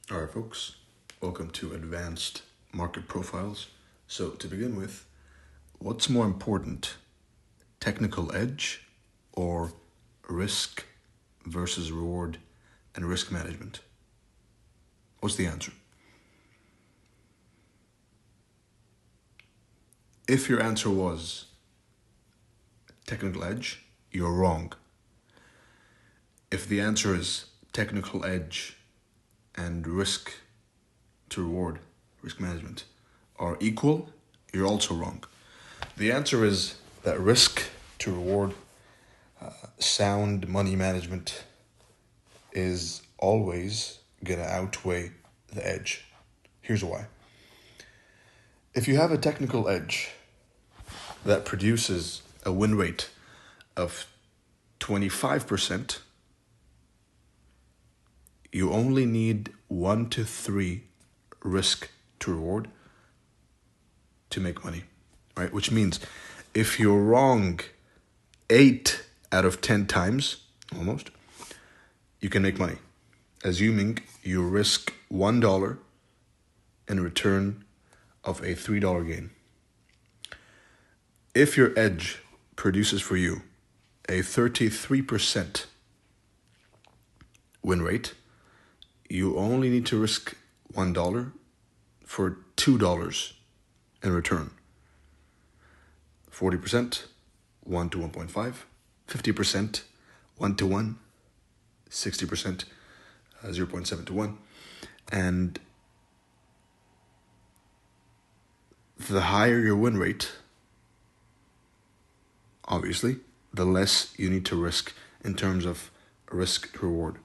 All right, folks, welcome to Advanced Market Profiles. So, to begin with, what's more important, technical edge or risk versus reward and risk management? What's the answer? If your answer was technical edge, you're wrong. If the answer is technical edge and risk to reward, risk management, are equal, you're also wrong. The answer is that risk to reward, sound money management is always going to outweigh the edge. Here's why. If you have a technical edge that produces a win rate of 25%, you only need 1 to 3 risk to reward to make money, right? Which means if you're wrong 8 out of 10 times, almost, you can make money, assuming you risk $1 in return of a $3 gain. If your edge produces for you a 33% win rate, you only need to risk $1 for $2 in return. 40%, 1 to 1.5, 50%, 1 to 1, 60%, 0.7 to 1. And the higher your win rate, obviously, the less you need to risk in terms of risk reward.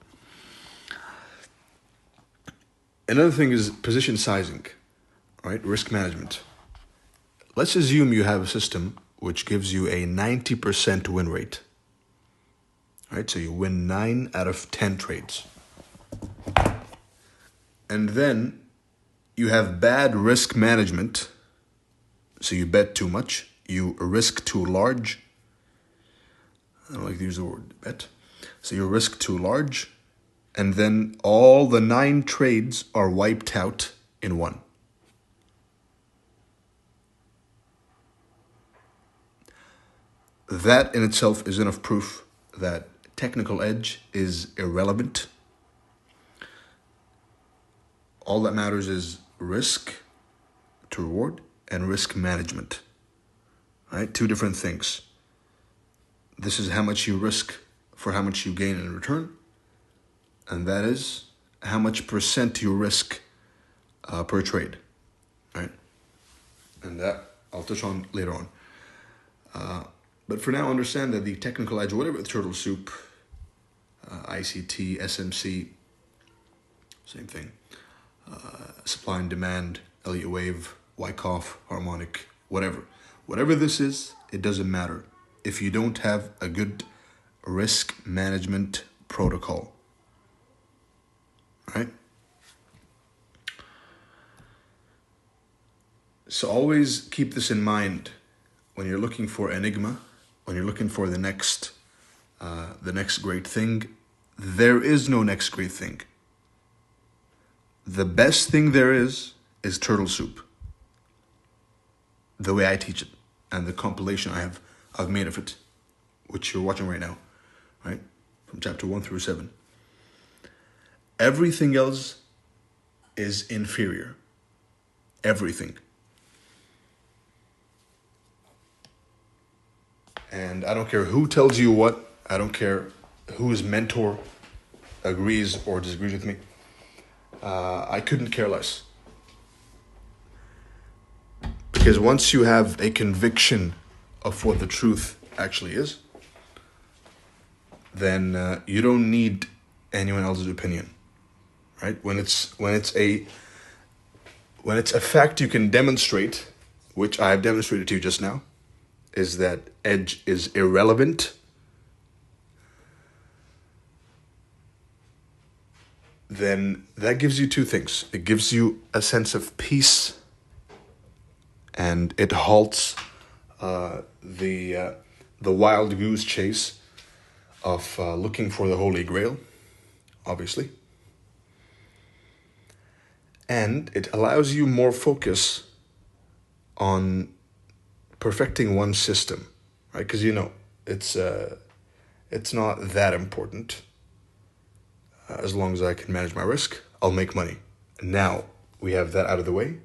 Another thing is position sizing, right? Risk management. Let's assume you have a system which gives you a 90% win rate, right? So you win 9 out of 10 trades. And then you have bad risk management. So you bet too much, you risk too large. I don't like to use the word bet. So you risk too large, and then all the 9 trades are wiped out in one. That in itself is enough proof that technical edge is irrelevant. All that matters is risk to reward and risk management, right? 2 different things. This is how much you risk for how much you gain in return, and that is how much percent you risk per trade, right? And that I'll touch on later on. But for now, understand that the technical edge, whatever the turtle soup, ICT, SMC, same thing, supply and demand, Elliott wave, Wyckoff, harmonic, whatever this is, it doesn't matter if you don't have a good risk management protocol, right? So always keep this in mind when you're looking for enigma, when you're looking for the next great thing. There is no next great thing. The best thing there is turtle soup. The way I teach it and the compilation I've made of it, which you're watching right now, right? From chapter 1 through 7. Everything else is inferior. Everything. And I don't care who tells you what. I don't care whose mentor agrees or disagrees with me. I couldn't care less. Because once you have a conviction of what the truth actually is, then you don't need anyone else's opinion, right? When it's a fact you can demonstrate, which I have demonstrated to you just now, is that edge is irrelevant, then that gives you 2 things. It gives you a sense of peace, and it halts the wild goose chase of looking for the Holy Grail, obviously. And it allows you more focus on perfecting one system, right? Because it's not that important. As long as I can manage my risk, I'll make money. Now we have that out of the way.